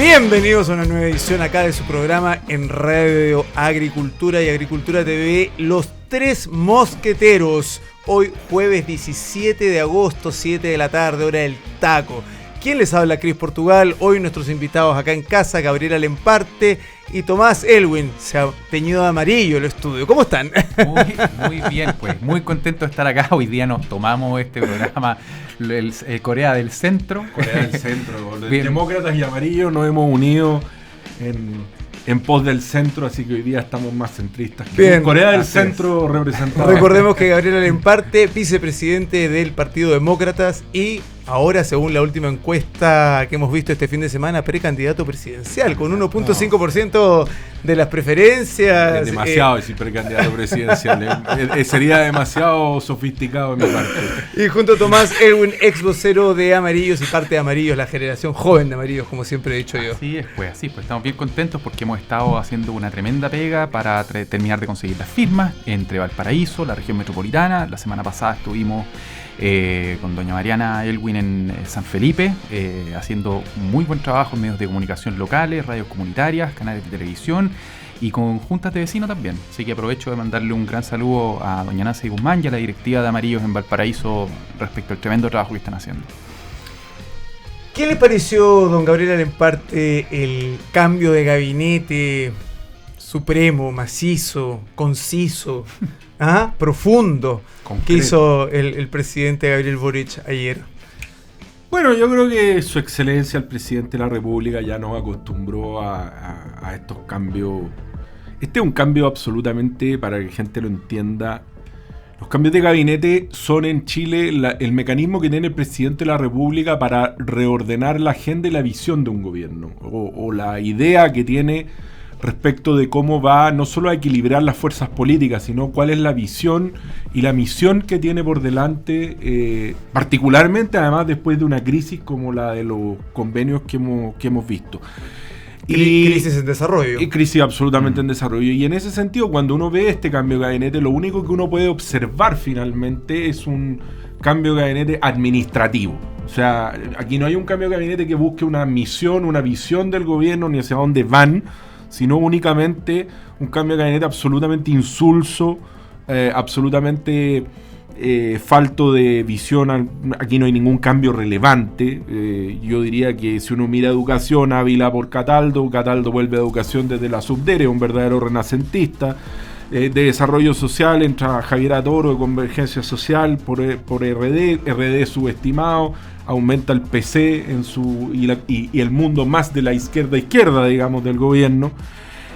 Bienvenidos a una nueva edición acá de su programa en Radio Agricultura y Agricultura TV, Los Tres Mosqueteros. Hoy jueves 17 de agosto, 7 de la tarde, hora del taco. ¿Quién les habla? Cris Portugal. Hoy nuestros invitados acá en casa, Gabriela Lemparte y Tomás Elwin. Se ha teñido de amarillo el estudio. ¿Cómo están? Muy bien, pues. Muy contento de estar acá. Hoy día nos tomamos este programa, el Corea del Centro. Corea del Centro. Los demócratas y amarillos nos hemos unido en pos del centro, así que hoy día estamos más centristas. Bien, Corea del Centro representada. Recordemos que Gabriela Lemparte, vicepresidente del Partido Demócratas y ahora, según la última encuesta que hemos visto este fin de semana, precandidato presidencial, con 1.5% de las preferencias. Es demasiado decir precandidato presidencial. Sería demasiado sofisticado de mi parte. Y junto a Tomás Elwin, ex vocero de Amarillos y parte de Amarillos, la generación joven de Amarillos, como siempre he dicho yo. Así es, pues estamos bien contentos porque hemos estado haciendo una tremenda pega para terminar de conseguir las firmas entre Valparaíso, la región metropolitana. La semana pasada estuvimos con doña Mariana Elwin en San Felipe, haciendo muy buen trabajo en medios de comunicación locales, radios comunitarias, canales de televisión y con juntas de vecinos también. Así que aprovecho de mandarle un gran saludo a doña Nancy Guzmán y a la directiva de Amarillos en Valparaíso respecto al tremendo trabajo que están haciendo. ¿Qué le pareció, don Gabriela Lemparte, el cambio de gabinete supremo, macizo, conciso, profundo que hizo el presidente Gabriel Boric ayer? Bueno, yo creo que su excelencia, el presidente de la República, ya nos acostumbró a estos cambios. Este es un cambio absolutamente, para que la gente lo entienda, los cambios de gabinete son en Chile el mecanismo que tiene el presidente de la República para reordenar la agenda y la visión de un gobierno, o la idea que tiene respecto de cómo va no solo a equilibrar las fuerzas políticas, sino cuál es la visión y la misión que tiene por delante, particularmente además después de una crisis como la de los convenios que hemos visto. Crisis en desarrollo. Crisis absolutamente en desarrollo. Y en ese sentido, cuando uno ve este cambio de gabinete, lo único que uno puede observar finalmente es un cambio de gabinete administrativo. O sea, aquí no hay un cambio de gabinete que busque una misión, una visión del gobierno, ni hacia dónde van, sino únicamente un cambio de gabinete absolutamente insulso, absolutamente falto de visión. Aquí no hay ningún cambio relevante. Yo diría que si uno mira educación, Ávila por Cataldo vuelve a educación desde la Subdere, un verdadero renacentista. De desarrollo social entra Javier Toro, de Convergencia Social por RD subestimado, aumenta el PC y el mundo más de la izquierda, digamos, del gobierno.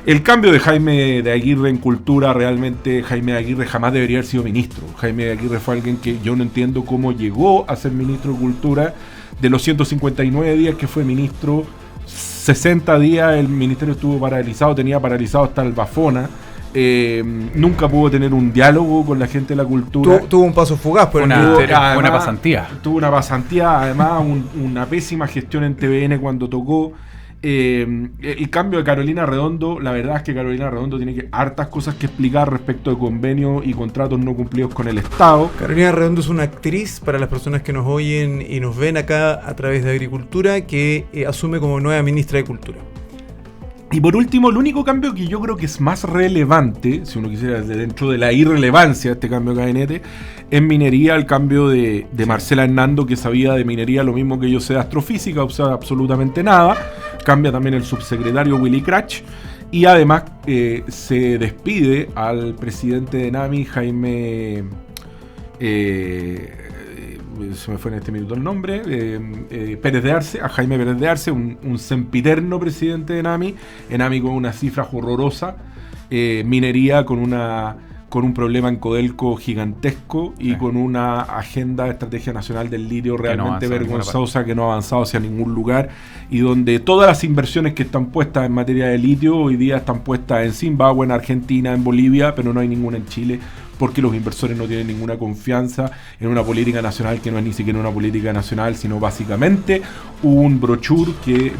El cambio de Jaime de Aguirre en cultura, realmente Jaime de Aguirre jamás debería haber sido ministro. Jaime de Aguirre fue alguien que yo no entiendo cómo llegó a ser ministro de Cultura. De los 159 días que fue ministro, 60 días el ministerio estuvo paralizado, tenía paralizado hasta el Bafona. Nunca pudo tener un diálogo con la gente de la cultura. Tuvo un paso fugaz por una pasantía. Tuvo una pasantía, además una pésima gestión en TVN cuando tocó. El cambio de Carolina Redondo, la verdad es que Carolina Redondo tiene hartas cosas que explicar respecto de convenios y contratos no cumplidos con el Estado. Carolina Redondo es una actriz, para las personas que nos oyen y nos ven acá a través de Agricultura, que asume como nueva ministra de Cultura. Y por último, el único cambio que yo creo que es más relevante, si uno quisiera, dentro de la irrelevancia de este cambio de gabinete, es minería, el cambio de Marcela Hernando, que sabía de minería lo mismo que yo sé de astrofísica, o sea, absolutamente nada. Cambia también el subsecretario Willy Krach. Y además se despide al presidente de NAMI, Jaime... se me fue en este minuto el nombre, Pérez de Arce, a Jaime Pérez de Arce, un sempiterno presidente de NAMI, NAMI con una cifra horrorosa, minería con un problema en Codelco gigantesco y con una agenda de estrategia nacional del litio realmente vergonzosa, que no ha avanzado hacia ningún lugar, y donde todas las inversiones que están puestas en materia de litio hoy día están puestas en Zimbabue, en Argentina, en Bolivia, pero no hay ninguna en Chile, porque los inversores no tienen ninguna confianza en una política nacional que no es ni siquiera una política nacional, sino básicamente un brochure que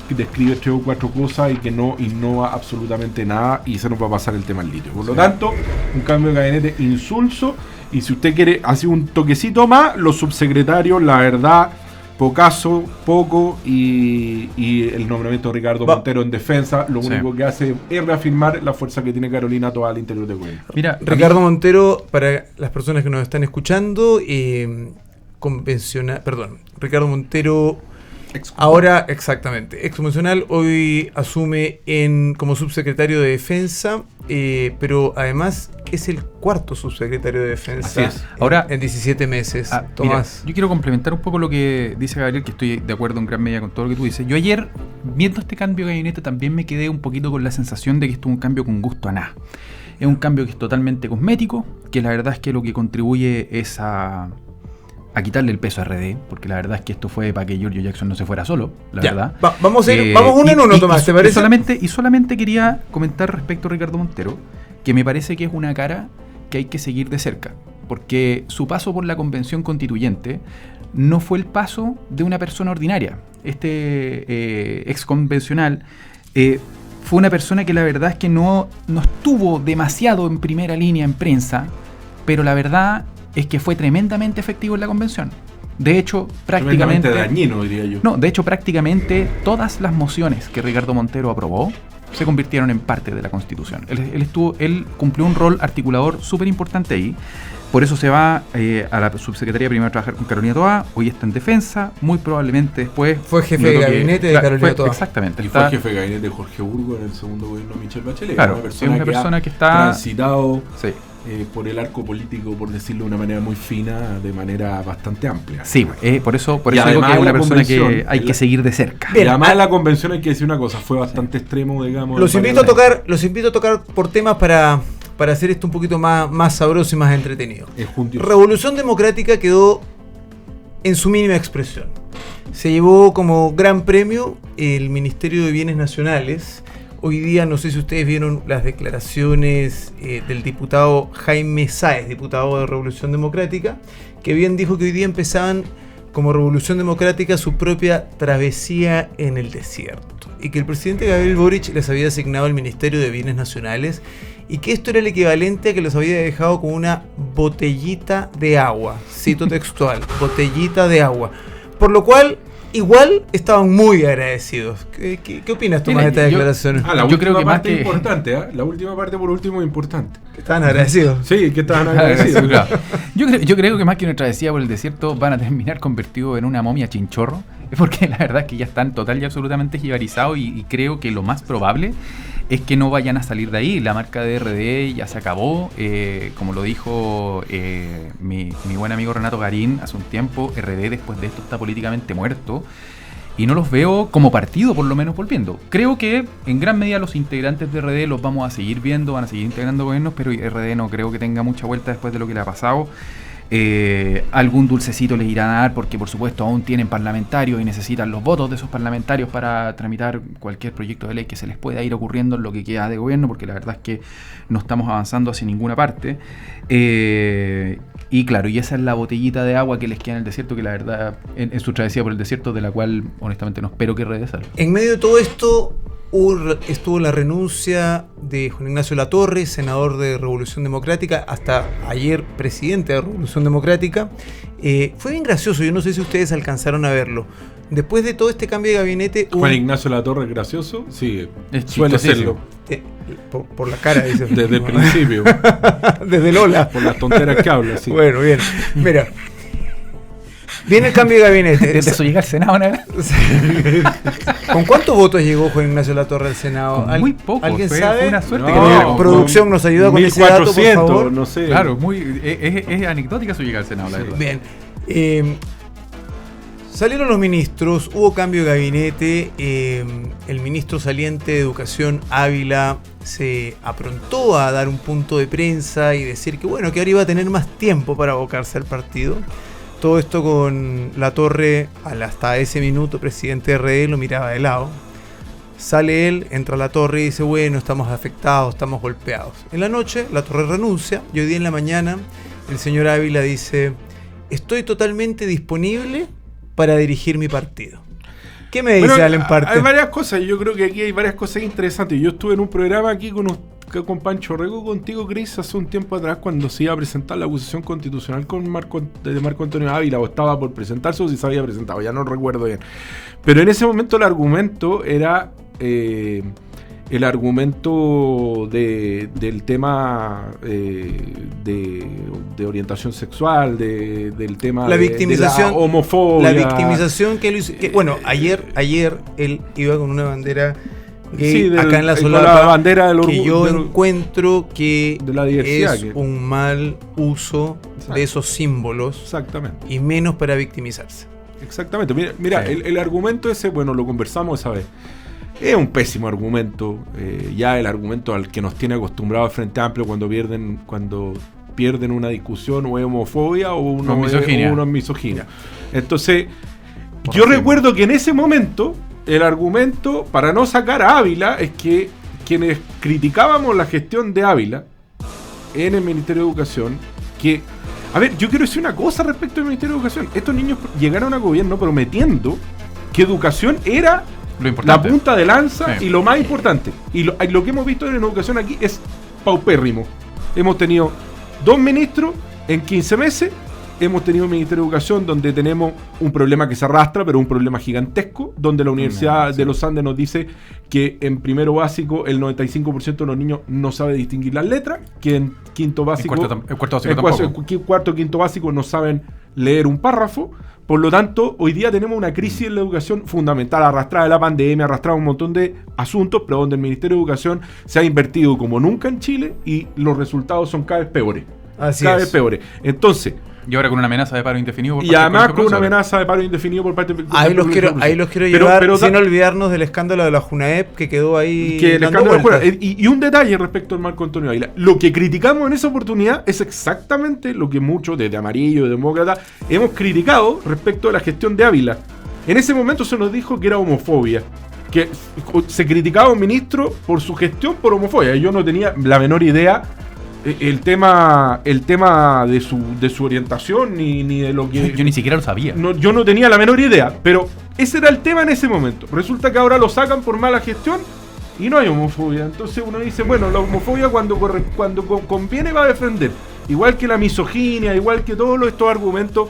describe 3 o 4 cosas y que no innova absolutamente nada, y se nos va a pasar el tema del litio. Por lo tanto, un cambio de gabinete insulso, y si usted quiere hacer un toquecito más, los subsecretarios, la verdad, poco, y el nombramiento de Ricardo Montero en defensa, lo único que hace es reafirmar la fuerza que tiene Carolina Toá al interior del gobierno. Mira, Ricardo Montero, para las personas que nos están escuchando, Ricardo Montero, ahora exactamente, exconvencional, hoy asume como subsecretario de Defensa, pero además es el cuarto subsecretario de Defensa ahora, en 17 meses. Tomás. Mira, yo quiero complementar un poco lo que dice Gabriel, que estoy de acuerdo en gran medida con todo lo que tú dices. Yo ayer, viendo este cambio de gabinete, también me quedé un poquito con la sensación de que esto es un cambio con gusto a nada. Es un cambio que es totalmente cosmético, que la verdad es que lo que contribuye es a quitarle el peso a RD, porque la verdad es que esto fue para que Giorgio Jackson no se fuera solo, la verdad. Vamos uno en uno, Tomás, ¿te parece? Solamente quería comentar respecto a Ricardo Montero, que me parece que es una cara que hay que seguir de cerca, porque su paso por la Convención Constituyente no fue el paso de una persona ordinaria. Este exconvencional fue una persona que la verdad es que no estuvo demasiado en primera línea en prensa, pero la verdad es que fue tremendamente efectivo en la convención. De hecho, prácticamente dañino, diría yo. No, de hecho, prácticamente todas las mociones que Ricardo Montero aprobó se convirtieron en parte de la Constitución. Él cumplió un rol articulador súper importante ahí. Por eso se va a la subsecretaría primero a trabajar con Carolina Toá. Hoy está en defensa. Muy probablemente después fue jefe de gabinete de Carolina Toá. Exactamente. Y fue jefe de gabinete de Jorge Burgo en el segundo gobierno de Michelle Bachelet. Claro, es una persona que está transitado por el arco político, por decirlo de una manera muy fina, de manera bastante amplia. Sí, por eso digo que es una persona que hay que seguir de cerca. Bien, y además en la convención hay que decir una cosa, fue bastante extremo, digamos. Los invito a tocar por temas para hacer esto un poquito más sabroso y más entretenido. Revolución Democrática quedó en su mínima expresión. Se llevó como gran premio el Ministerio de Bienes Nacionales. Hoy día, no sé si ustedes vieron las declaraciones del diputado Jaime Sáez, diputado de Revolución Democrática, que bien dijo que hoy día empezaban como Revolución Democrática su propia travesía en el desierto, y que el presidente Gabriel Boric les había asignado el Ministerio de Bienes Nacionales y que esto era el equivalente a que los había dejado con una botellita de agua, cito textual, botellita de agua, por lo cual igual estaban muy agradecidos. ¿Qué opinas tú más de esta declaración? Yo creo que más que importante, la última parte por último es importante. Estaban agradecidos. Sí, que estaban agradecidos. Claro. Yo creo que más que una travesía por el desierto van a terminar convertidos en una momia chinchorro, porque la verdad es que ya están total y absolutamente jibarizados y creo que lo más probable es que no vayan a salir de ahí. La marca de RD ya se acabó, como lo dijo mi buen amigo Renato Garín hace un tiempo. RD después de esto está políticamente muerto y no los veo como partido por lo menos volviendo. Creo que en gran medida los integrantes de RD los vamos a seguir viendo, van a seguir integrando gobiernos, pero RD no creo que tenga mucha vuelta después de lo que le ha pasado. Algún dulcecito les irán a dar porque por supuesto aún tienen parlamentarios y necesitan los votos de esos parlamentarios para tramitar cualquier proyecto de ley que se les pueda ir ocurriendo en lo que queda de gobierno, porque la verdad es que no estamos avanzando hacia ninguna parte, y claro, y esa es la botellita de agua que les queda en el desierto, que la verdad en su travesía por el desierto, de la cual honestamente no espero que salga. En medio de todo esto estuvo la renuncia de Juan Ignacio Latorre, senador de Revolución Democrática, hasta ayer presidente de Revolución Democrática. Fue bien gracioso, yo no sé si ustedes alcanzaron a verlo. Después de todo este cambio de gabinete... Juan Ignacio Latorre, gracioso, sí, suele serlo. Por la cara, dice. Desde el principio. Desde Lola. Por las tonteras que habla, sí. Bueno, bien. Mira. Viene el cambio de gabinete. Desde su llega al Senado, ¿no? ¿Con cuántos votos llegó Juan Ignacio Latorre al Senado? Con muy poco. ¿Alguien sabe? Fue una suerte que producción nos ayuda con ese dato, por favor. No sé. Claro, es anecdótica su llegada al Senado, la verdad. Bien. Salieron los ministros, hubo cambio de gabinete. El ministro saliente de Educación, Ávila, se aprontó a dar un punto de prensa y decir que bueno, que ahora iba a tener más tiempo para abocarse al partido. Todo esto con Latorre, hasta ese minuto presidente de RD, lo miraba de lado. Sale él, entra Latorre y dice, bueno, estamos afectados, estamos golpeados. En la noche, Latorre renuncia y hoy día en la mañana el señor Ávila dice, estoy totalmente disponible para dirigir mi partido. ¿Qué me dice Allen Parte? Hay varias cosas, yo creo que aquí hay varias cosas interesantes. Yo estuve en un programa aquí con con Pancho Rego, contigo, Chris, hace un tiempo atrás, cuando se iba a presentar la acusación constitucional de Marco Antonio Ávila, o estaba por presentarse o si se había presentado, ya no recuerdo bien. Pero en ese momento el argumento era el argumento del tema de orientación sexual, del tema la victimización, de la homofobia. La victimización que él hizo. Bueno, ayer él iba con una bandera gay, acá en la solapa, la bandera del que yo encuentro que de la diversidad, es un mal uso de esos símbolos. Exactamente. Y menos para victimizarse. Exactamente. Mira sí. el argumento ese, bueno, lo conversamos esa vez. Es un pésimo argumento, ya el argumento al que nos tiene acostumbrado el Frente Amplio cuando pierden una discusión, o es homofobia o uno es misoginia. Entonces, yo recuerdo que en ese momento el argumento para no sacar a Ávila es que quienes criticábamos la gestión de Ávila en el Ministerio de Educación, que, a ver, yo quiero decir una cosa respecto al Ministerio de Educación. Estos niños llegaron a gobierno prometiendo que educación era la punta de lanza, sí, y lo más importante. Y lo que hemos visto en educación aquí es paupérrimo. Hemos tenido 2 ministros en 15 meses. Hemos tenido un Ministerio de Educación donde tenemos un problema que se arrastra, pero un problema gigantesco, donde la Universidad de los Andes nos dice que en primero básico el 95% de los niños no sabe distinguir las letras, que en quinto básico, cuarto, quinto básico no saben leer un párrafo. Por lo tanto, hoy día tenemos una crisis en la educación fundamental, arrastrada de la pandemia, arrastrada un montón de asuntos, pero donde el Ministerio de Educación se ha invertido como nunca en Chile y los resultados son cada vez peores. Cada vez peores. Entonces, y ahora con una amenaza de paro indefinido por parte y además con una amenaza de paro indefinido por parte de ahí los quiero llevar, pero sin olvidarnos del escándalo de la Junaep que quedó ahí y un detalle respecto al Marco Antonio Ávila. Lo que criticamos en esa oportunidad es exactamente lo que muchos desde Amarillo y Demócrata hemos criticado respecto a la gestión de Ávila. En ese momento se nos dijo que era homofobia, que se criticaba a un ministro por su gestión por homofobia. Yo no tenía la menor idea el tema de su orientación ni de lo que... Yo ni siquiera lo sabía. Yo no tenía la menor idea, pero ese era el tema en ese momento. Resulta que ahora lo sacan por mala gestión y no hay homofobia. Entonces uno dice, bueno, la homofobia cuando conviene va a defender. Igual que la misoginia, igual que todos estos argumentos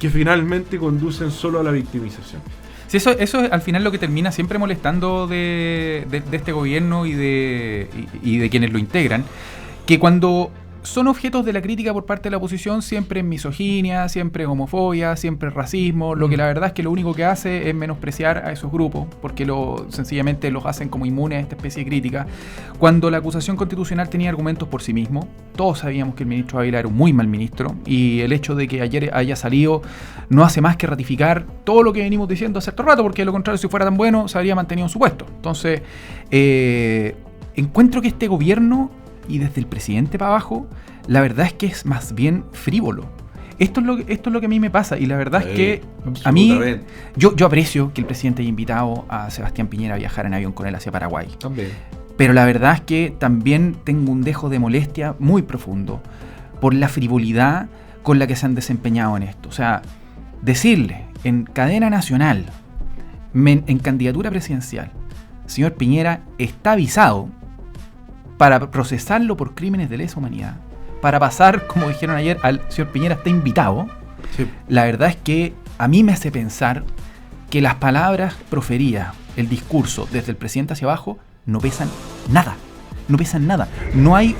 que finalmente conducen solo a la victimización. Sí, eso es al final lo que termina siempre molestando de este gobierno y de quienes lo integran. Que cuando son objetos de la crítica por parte de la oposición, siempre es misoginia, siempre es homofobia, siempre es racismo, lo que la verdad es que lo único que hace es menospreciar a esos grupos, porque sencillamente los hacen como inmunes a esta especie de crítica. Cuando la acusación constitucional tenía argumentos por sí mismo, todos sabíamos que el ministro Ávila era un muy mal ministro, y el hecho de que ayer haya salido no hace más que ratificar todo lo que venimos diciendo hace cierto rato, porque de lo contrario, si fuera tan bueno, se habría mantenido en su puesto. Entonces, encuentro que este gobierno, y desde el presidente para abajo, la verdad es que es más bien frívolo. Esto es lo que a mí me pasa, y la verdad es que a mí, yo aprecio que el presidente haya invitado a Sebastián Piñera a viajar en avión con él hacia Paraguay. También. Pero la verdad es que también tengo un dejo de molestia muy profundo por la frivolidad con la que se han desempeñado en esto. O sea, decirle en cadena nacional, en candidatura presidencial, señor Piñera está avisado para procesarlo por crímenes de lesa humanidad, para pasar, como dijeron ayer, al señor Piñera está invitado. Sí. La verdad es que a mí me hace pensar que las palabras proferidas, el discurso desde el presidente hacia abajo, no pesan nada. No pesan nada. No hay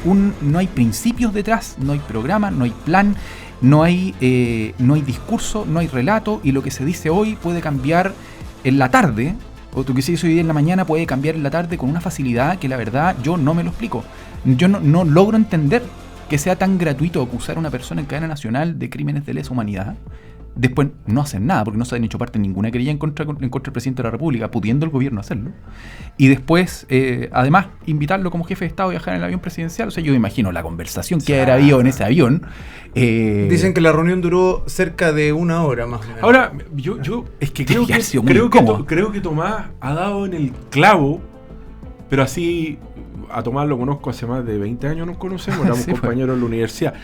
principios detrás, no hay programa, no hay plan, no hay discurso, no hay relato, y lo que se dice hoy puede cambiar en la tarde, o lo que se hizo hoy día en la mañana puede cambiar en la tarde con una facilidad que la verdad yo no me lo explico. Yo no logro entender que sea tan gratuito acusar a una persona en cadena nacional de crímenes de lesa humanidad. Después no hacen nada, porque no se han hecho parte de ninguna querella en contra del presidente de la República, pudiendo el gobierno hacerlo. Y después, además, invitarlo como jefe de Estado a viajar en el avión presidencial. O sea, yo me imagino la conversación que habrá habido en ese avión. Dicen que la reunión duró cerca de 1 hora más o menos. Ahora, yo es que creo que Tomás ha dado en el clavo, pero así... A Tomás lo conozco hace más de 20 años, nos conocemos, éramos compañeros en la universidad.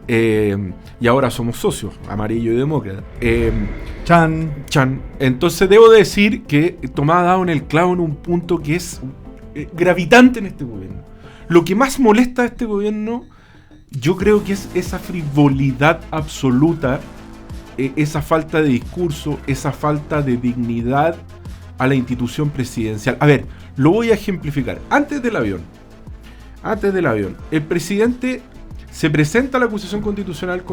Y ahora somos socios, Amarillo y Demócrata. Chan. Entonces debo decir que Tomás ha dado en el clavo en un punto que es gravitante en este gobierno. Lo que más molesta a este gobierno, yo creo que es esa frivolidad absoluta, esa falta de discurso, esa falta de dignidad a la institución presidencial. A ver, lo voy a ejemplificar. Antes del avión, el presidente se presenta a la acusación constitucional,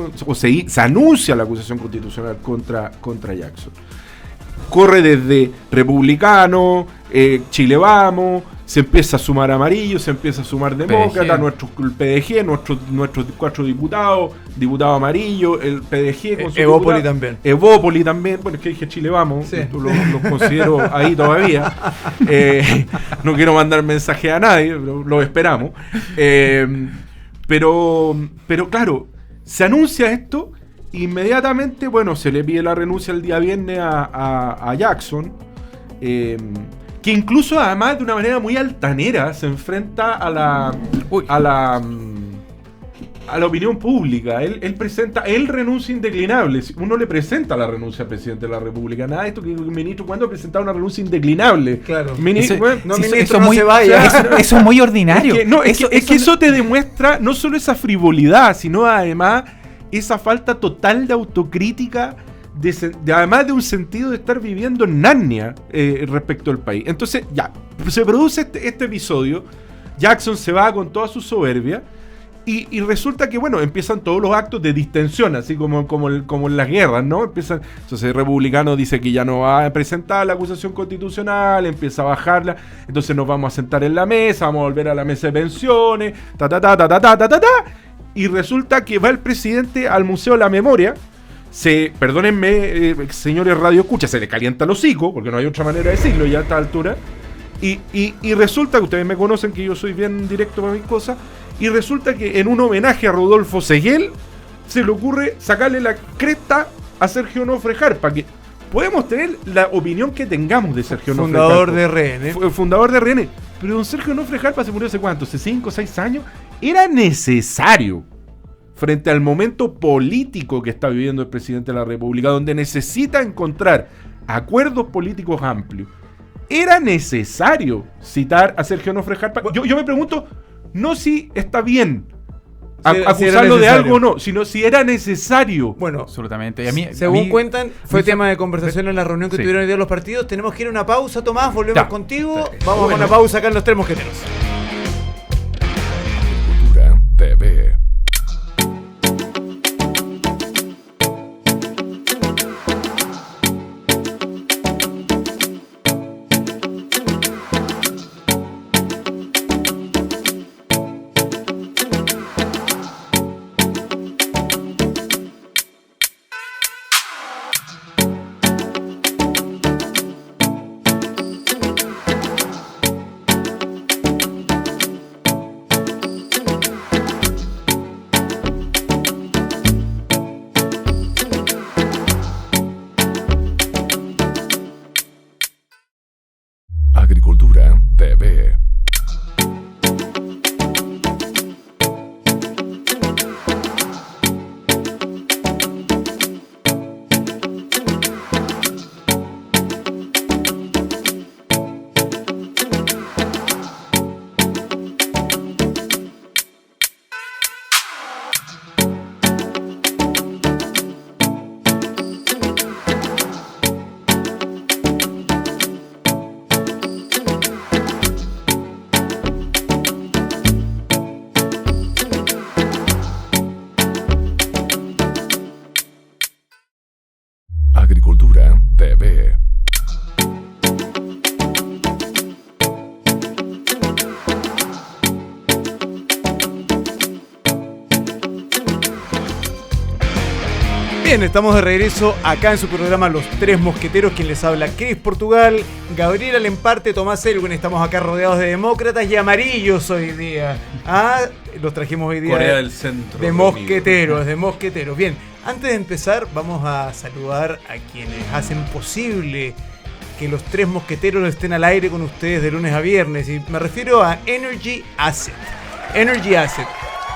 se anuncia la acusación constitucional contra Jackson. Corre desde Republicano, Chile Vamos, se empieza a sumar Amarillo, se empieza a sumar Demócrata, el PDG, nuestros 4 diputado Amarillo, el PDG con su Evópoli también. Evópoli también, bueno, es que dije Chile Vamos, sí. Lo considero ahí todavía. No quiero mandar mensaje a nadie, lo esperamos. Pero claro, se anuncia esto. Inmediatamente, bueno, se le pide la renuncia el día viernes a Jackson, que incluso además de una manera muy altanera se enfrenta a la opinión pública. Él renuncia indeclinable. Uno le presenta la renuncia al presidente de la República. Nada de esto que el ministro, ¿cuándo ha presentado una renuncia indeclinable? Claro. Eso es muy ordinario. Es que eso te demuestra no solo esa frivolidad, sino además esa falta total de autocrítica, además de un sentido de estar viviendo en Narnia respecto al país. Entonces, ya, se produce este episodio, Jackson se va con toda su soberbia, y resulta que, bueno, empiezan todos los actos de distensión, así como en las guerras, ¿no? Entonces el republicano dice que ya no va a presentar la acusación constitucional, empieza a bajarla, entonces nos vamos a sentar en la mesa, vamos a volver a la mesa de pensiones, y resulta que va el presidente al Museo de la Memoria. Perdónenme, señores Radio Escucha, se le calienta el hocico, porque no hay otra manera de decirlo ya a esta altura. Y resulta que ustedes me conocen que yo soy bien directo para mis cosas. Y resulta que en un homenaje a Rodolfo Seguel se le ocurre sacarle la cresta a Sergio Onofre Jarpa, que podemos tener la opinión que tengamos de Sergio Onofre Jarpa. Fundador de RN. Fundador de RN. Pero don Sergio Onofre Jarpa se murió hace ¿cuánto? ¿Hace 5 o 6 años? Era necesario, frente al momento político que está viviendo el presidente de la República, donde necesita encontrar acuerdos políticos amplios, era necesario citar a Sergio Onofre Jarpa. Yo me pregunto, no si está bien acusarlo de algo o no, sino si era necesario. Bueno, absolutamente. Según cuentan, fue tema de conversación en la reunión que tuvieron hoy día los partidos. Tenemos que ir a una pausa, Tomás, volvemos contigo. Vamos a una pausa acá en Los Tres Mosqueteros. Agricultura TV. Agricultura TV. Agricultura TV. Bien, estamos de regreso acá en su programa Los Tres Mosqueteros. Quien les habla, Cris Portugal, Gabriela Lemparte, Tomás Elwin. Estamos acá rodeados de demócratas y amarillos hoy día. Los trajimos hoy día Corea del Centro, de mosqueteros. Bien, antes de empezar vamos a saludar a quienes hacen posible que Los Tres Mosqueteros estén al aire con ustedes de lunes a viernes. Y me refiero a Energy Asset.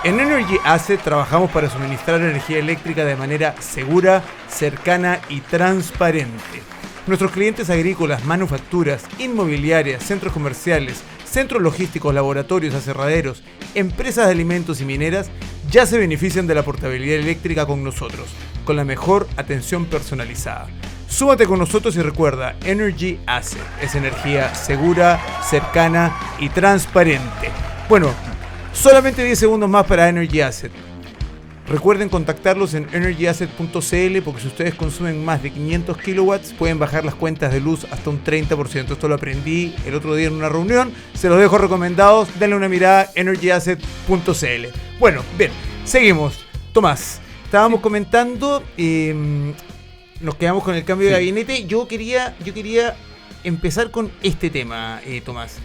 En Energy Asset trabajamos para suministrar energía eléctrica de manera segura, cercana y transparente. Nuestros clientes agrícolas, manufacturas, inmobiliarias, centros comerciales, centros logísticos, laboratorios, aserraderos, empresas de alimentos y mineras ya se benefician de la portabilidad eléctrica con nosotros, con la mejor atención personalizada. Súmate con nosotros y recuerda, Energy Asset es energía segura, cercana y transparente. Bueno, solamente 10 segundos más para Energy Asset. Recuerden contactarlos en energyasset.cl porque si ustedes consumen más de 500 kilowatts pueden bajar las cuentas de luz hasta un 30%. Esto lo aprendí el otro día en una reunión. Se los dejo recomendados. Denle una mirada, energyasset.cl. Bueno, bien, seguimos. Tomás, estábamos comentando, nos quedamos con el cambio de gabinete. Yo quería empezar con este tema, Tomás.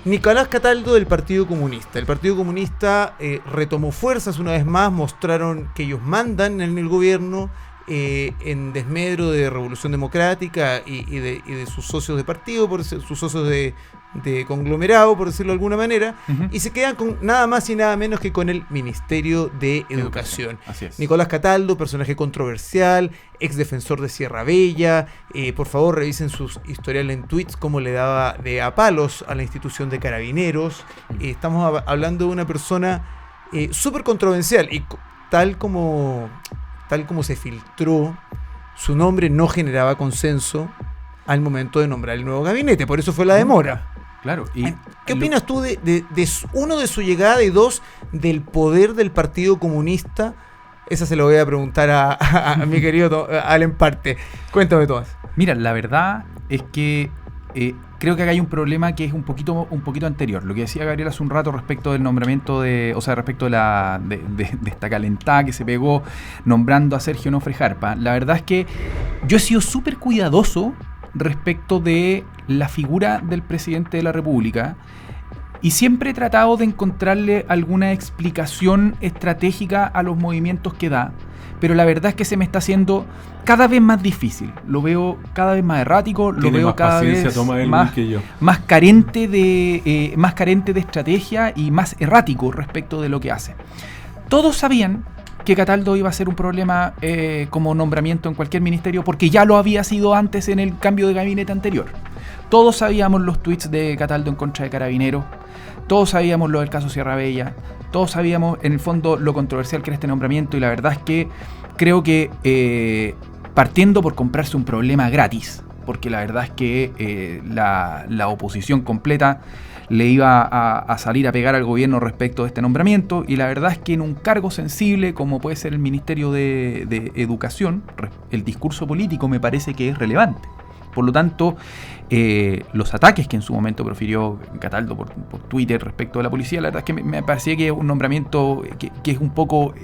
Nicolás Cataldo del Partido Comunista. El Partido Comunista retomó fuerzas una vez más, mostraron que ellos mandan en el gobierno en desmedro de Revolución Democrática y de sus socios de partido, sus socios de conglomerado, por decirlo de alguna manera, y se quedan con nada más y nada menos que con el Ministerio de Educación. Así es. Nicolás Cataldo, personaje controversial, ex defensor de Sierra Bella. Por favor, revisen sus historiales en tweets, cómo le daba de a palos a la institución de Carabineros. Estamos hablando de una persona súper controversial y tal como se filtró, su nombre no generaba consenso al momento de nombrar el nuevo gabinete, por eso fue la demora. Claro. ¿Qué opinas tú de uno, de su llegada, y dos, del poder del Partido Comunista? Esa se lo voy a preguntar a mi querido Allen Parte. Cuéntame, Tomás. Mira, la verdad es que creo que acá hay un problema que es un poquito anterior. Lo que decía Gabriel hace un rato respecto del nombramiento respecto de esta calentada que se pegó nombrando a Sergio Nofre Jarpa. La verdad es que yo he sido súper cuidadoso respecto de la figura del presidente de la República y siempre he tratado de encontrarle alguna explicación estratégica a los movimientos que da, pero la verdad es que se me está haciendo cada vez más difícil. Lo veo cada vez más errático, lo veo cada vez más carente de estrategia y más errático respecto de lo que hace. Todos sabían que Cataldo iba a ser un problema como nombramiento en cualquier ministerio, porque ya lo había sido antes en el cambio de gabinete anterior. Todos sabíamos los tweets de Cataldo en contra de Carabineros, todos sabíamos lo del caso Sierra Bella, todos sabíamos en el fondo lo controversial que era este nombramiento, y la verdad es que creo que partiendo por comprarse un problema gratis, porque la verdad es que la oposición completa le iba a salir a pegar al gobierno respecto de este nombramiento, y la verdad es que en un cargo sensible como puede ser el Ministerio de Educación, el discurso político me parece que es relevante. Por lo tanto, los ataques que en su momento profirió Cataldo por Twitter respecto de la policía, la verdad es que me parecía que es un nombramiento que es un poco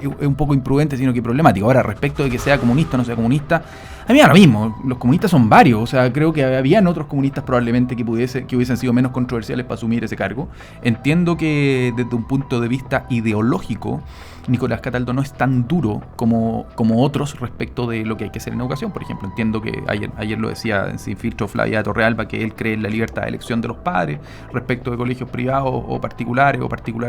imprudente, sino que problemático. Ahora, respecto de que sea comunista o no sea comunista, a mí me da lo mismo. Los comunistas son varios, o sea, creo que habían otros comunistas probablemente que hubiesen sido menos controversiales para asumir ese cargo. Entiendo que desde un punto de vista ideológico, Nicolás Cataldo no es tan duro como otros respecto de lo que hay que hacer en educación. Por ejemplo, entiendo que ayer lo decía en Sin Filtro Flavia Torrealba, que él cree en la libertad de elección de los padres respecto de colegios privados o particulares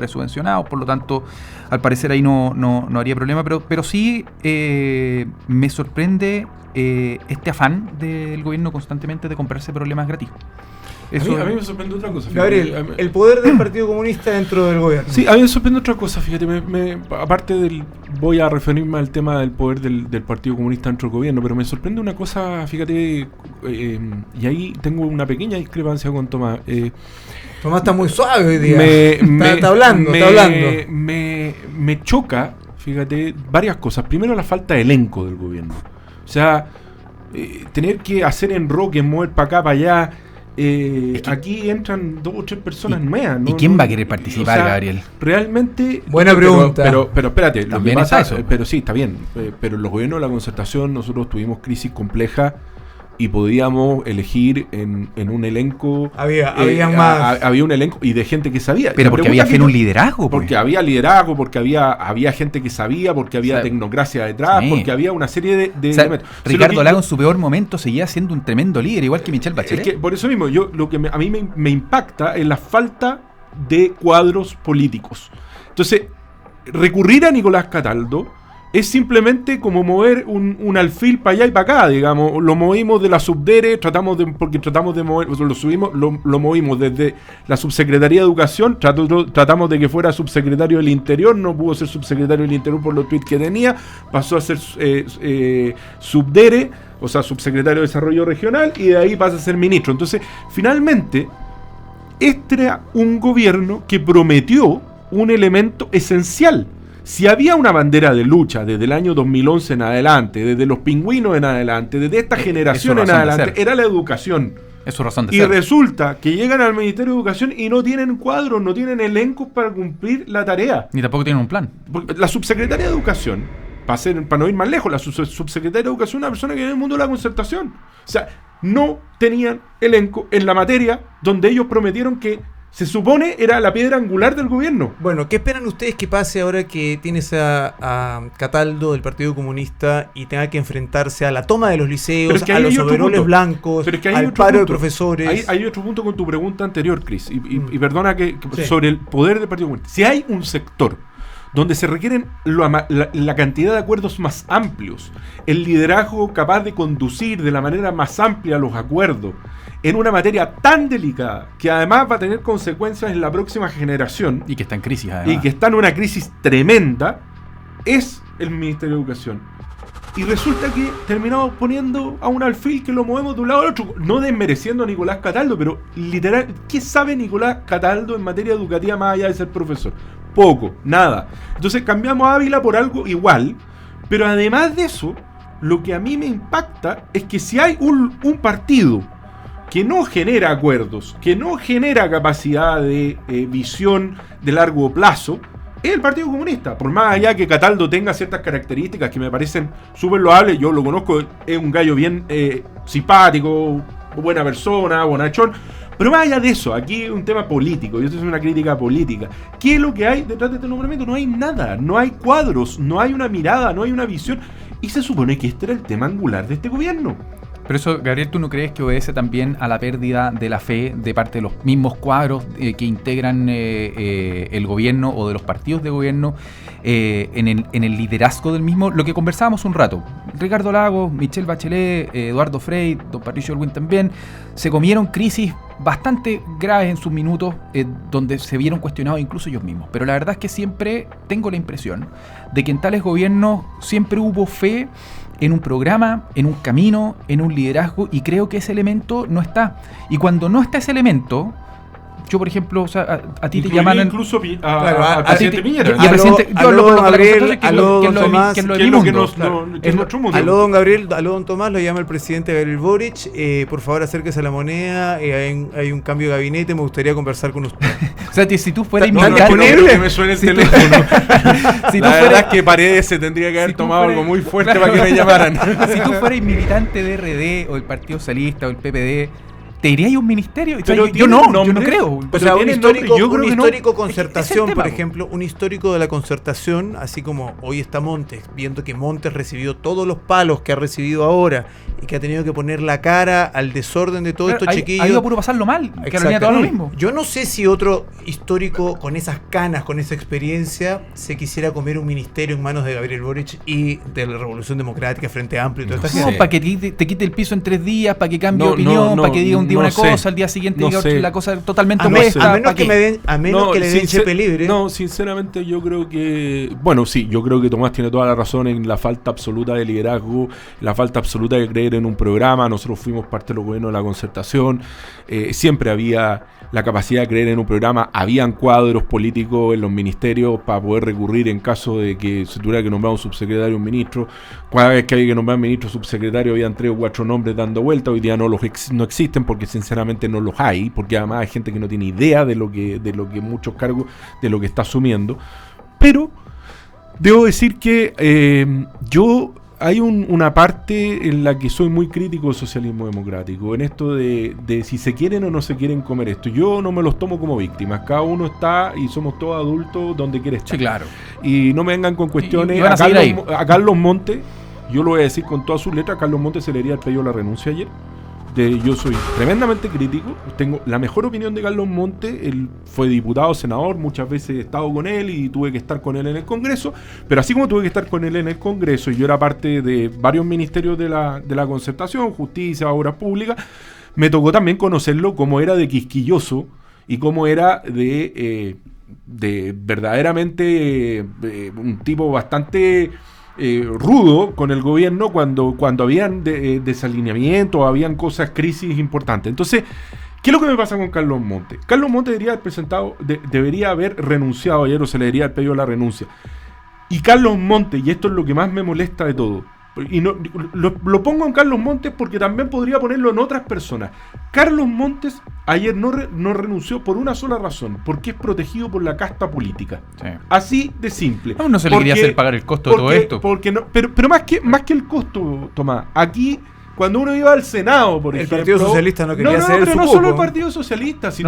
subvencionados. Por lo tanto, al parecer ahí no haría problema, pero sí me sorprende este afán del gobierno constantemente de comprarse problemas gratis. A mí me sorprende otra cosa. Gabriel, el poder del Partido Comunista dentro del gobierno. Sí, a mí me sorprende otra cosa, fíjate, aparte voy a referirme al tema del poder del Partido Comunista dentro del gobierno, pero me sorprende una cosa, fíjate, y ahí tengo una pequeña discrepancia con Tomás. Tomás está muy suave hoy día. Está hablando. Me choca, fíjate, varias cosas. Primero, la falta de elenco del gobierno. O sea, tener que hacer enroque, mover para acá, para allá. Aquí entran 2 o 3 personas nuevas, ¿no? ¿Y quién va a querer participar, Gabriel? Realmente. Buena pregunta. Pero espérate, también está eso. Pero sí, está bien. Pero en los gobiernos de la concertación nosotros tuvimos crisis compleja y podíamos elegir en un elenco. Había un elenco y de gente que sabía. Pero porque había fe en un liderazgo. Porque había liderazgo, porque había gente que sabía, porque había tecnocracia detrás, sí. Porque había una serie de elementos. Ricardo Lago en su peor momento seguía siendo un tremendo líder, igual que Michelle Bachelet. Es que por eso mismo, lo que a mí me impacta es la falta de cuadros políticos. Entonces, recurrir a Nicolás Cataldo es simplemente como mover un alfil para allá y para acá, digamos. Lo movimos de la subdere, porque tratamos de mover, lo movimos desde la subsecretaría de Educación, tratamos de que fuera subsecretario del Interior, no pudo ser subsecretario del Interior por los tweets que tenía, pasó a ser subdere, o sea, subsecretario de Desarrollo Regional, y de ahí pasa a ser ministro. Entonces, finalmente, este era un gobierno que prometió un elemento esencial. Si había una bandera de lucha desde el año 2011 en adelante, desde los pingüinos en adelante, desde esta generación en adelante, era la educación. Es su razón de y ser. Resulta que llegan al Ministerio de Educación y no tienen cuadros, no tienen elencos para cumplir la tarea. Ni tampoco tienen un plan. Porque la subsecretaria de Educación, para no ir más lejos, la subsecretaria de Educación es una persona que viene del mundo de la concertación. O sea, no tenían elenco en la materia donde ellos prometieron que se supone era la piedra angular del gobierno. Bueno, ¿qué esperan ustedes que pase ahora que tienes a Cataldo del Partido Comunista y tenga que enfrentarse a la toma de los liceos, a los overoles blancos, al paro de profesores? Hay otro punto con tu pregunta anterior, Cris, y perdona que sí, sobre el poder del Partido Comunista. Si hay un sector donde se requieren la cantidad de acuerdos más amplios, el liderazgo capaz de conducir de la manera más amplia los acuerdos, en una materia tan delicada, que además va a tener consecuencias en la próxima generación. Y que está en crisis, además. Y que está en una crisis tremenda, es el Ministerio de Educación. Y resulta que terminamos poniendo a un alfil que lo movemos de un lado al otro, no desmereciendo a Nicolás Cataldo, pero literal, ¿qué sabe Nicolás Cataldo en materia educativa más allá de ser profesor? Poco, nada. Entonces cambiamos a Ávila por algo igual, pero además de eso, lo que a mí me impacta es que si hay un partido que no genera acuerdos, que no genera capacidad de visión de largo plazo, es el Partido Comunista. Por más allá que Cataldo tenga ciertas características que me parecen súper loables, yo lo conozco, es un gallo bien simpático, buena persona, bonachón, pero más allá de eso, aquí es un tema político, y esto es una crítica política. ¿Qué es lo que hay detrás de este nombramiento? No hay nada, no hay cuadros, no hay una mirada, no hay una visión, y se supone que este era el tema angular de este gobierno. Pero eso, Gabriel, ¿tú no crees que obedece también a la pérdida de la fe de parte de los mismos cuadros que integran el gobierno o de los partidos de gobierno en el liderazgo del mismo? Lo que conversábamos un rato, Ricardo Lagos, Michelle Bachelet, Eduardo Frei, don Patricio Aylwin también, se comieron crisis bastante graves en sus minutos, donde se vieron cuestionados incluso ellos mismos. Pero la verdad es que siempre tengo la impresión de que en tales gobiernos siempre hubo fe en un programa, en un camino, en un liderazgo, y creo que ese elemento no está. Y cuando no está ese elemento, yo por ejemplo, o sea, a ti te llaman incluso a presidente Piñera. Y a presidente, yo hablo con Gabriel, aló don Tomás, aló don Gabriel, aló don Tomás, lo llama el presidente Gabriel Boric, por favor acérquese a la moneda, hay un cambio de gabinete, me gustaría conversar con usted. O sea, si tú fueras disponible, que me suene el teléfono. Si la verdad es que Paredes se tendría que haber tomado algo muy fuerte para que me llamaran. Si tú fueras militante de RD o del Partido Socialista o el PPD, ¿te iría a un ministerio? Pero yo no creo. O sea, un histórico concertación, por ejemplo, un histórico de la concertación, así como hoy está Montes, viendo que Montes recibió todos los palos que ha recibido ahora y que ha tenido que poner la cara al desorden de todo esto chiquillo. Ha ido a puro pasarlo mal, que venía todo lo mismo. Yo no sé si otro histórico con esas canas, con esa experiencia, se quisiera comer un ministerio en manos de Gabriel Boric y de la Revolución Democrática, Frente Amplio y toda esta gente. No, para que te quite el piso en 3 días, para que cambie de opinión, para que diga un día una cosa, al día siguiente diga la cosa totalmente opuesta. A menos que le den chepe libre. No, sinceramente yo creo que... Bueno, sí, yo creo que Tomás tiene toda la razón en la falta absoluta de liderazgo, la falta absoluta de creer en un programa. Nosotros fuimos parte de los gobiernos de la concertación. Siempre había la capacidad de creer en un programa. Habían cuadros políticos en los ministerios para poder recurrir en caso de que se tuviera que nombrar un subsecretario o un ministro. Cada vez que había que nombrar ministro o subsecretario habían 3 o 4 nombres dando vuelta. Hoy día no existen porque sinceramente no los hay, porque además hay gente que no tiene idea de lo que muchos cargos, de lo que está asumiendo. Pero debo decir que hay una parte en la que soy muy crítico del socialismo democrático, en esto de si se quieren o no se quieren comer esto. Yo no me los tomo como víctimas, cada uno está, y somos todos adultos, donde quiere estar. Sí, claro. Y no me vengan con cuestiones. A Carlos Montes, yo lo voy a decir con todas sus letras, a Carlos Montes se le haría el pedido la renuncia ayer. yo soy tremendamente crítico, tengo la mejor opinión de Carlos Montes. Él fue diputado, senador, muchas veces he estado con él y tuve que estar con él en el Congreso, pero así como tuve que estar con él en el Congreso y yo era parte de varios ministerios de la Concertación, Justicia, Obras Públicas, me tocó también conocerlo cómo era de quisquilloso y cómo era de verdaderamente un tipo bastante rudo con el gobierno cuando habían desalineamientos, habían cosas, crisis importantes. Entonces, ¿qué es lo que me pasa con Carlos Montes? Carlos Montes debería haber renunciado ayer, o se le debería haber pedido la renuncia. Y Carlos Montes, y esto es lo que más me molesta de todo, y no, lo pongo en Carlos Montes porque también podría ponerlo en otras personas. Carlos Montes ayer no renunció por una sola razón, porque es protegido por la casta política. Sí. Así de simple. No se le quería hacer pagar el costo de todo esto. Pero más que el costo, Tomás, aquí cuando uno iba al Senado, por ejemplo... El Partido Socialista no quería hacer pero no solo el Partido Socialista. Si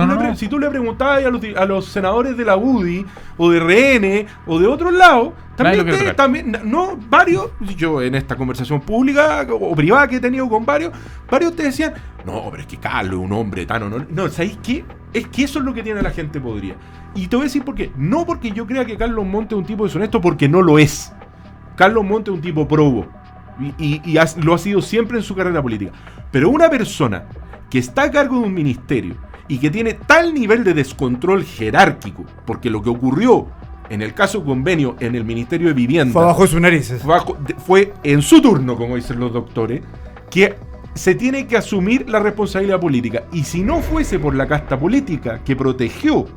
tú le preguntabas a los senadores de la UDI, o de RN, o de otros lados, varios, yo en esta conversación pública o privada que he tenido con varios te decían, no, pero es que Carlos es un hombre tan no, ¿sabéis qué? Es que eso es lo que tiene la gente podrida. Y te voy a decir por qué. No porque yo crea que Carlos Montes es un tipo deshonesto, porque no lo es. Carlos Montes es un tipo probo. Y lo ha sido siempre en su carrera política. Pero una persona que está a cargo de un ministerio y que tiene tal nivel de descontrol jerárquico, porque lo que ocurrió en el caso Convenio en el Ministerio de Vivienda fue bajo sus narices, fue en su turno, como dicen los doctores, que se tiene que asumir la responsabilidad política. Y si no fuese por la casta política que protegió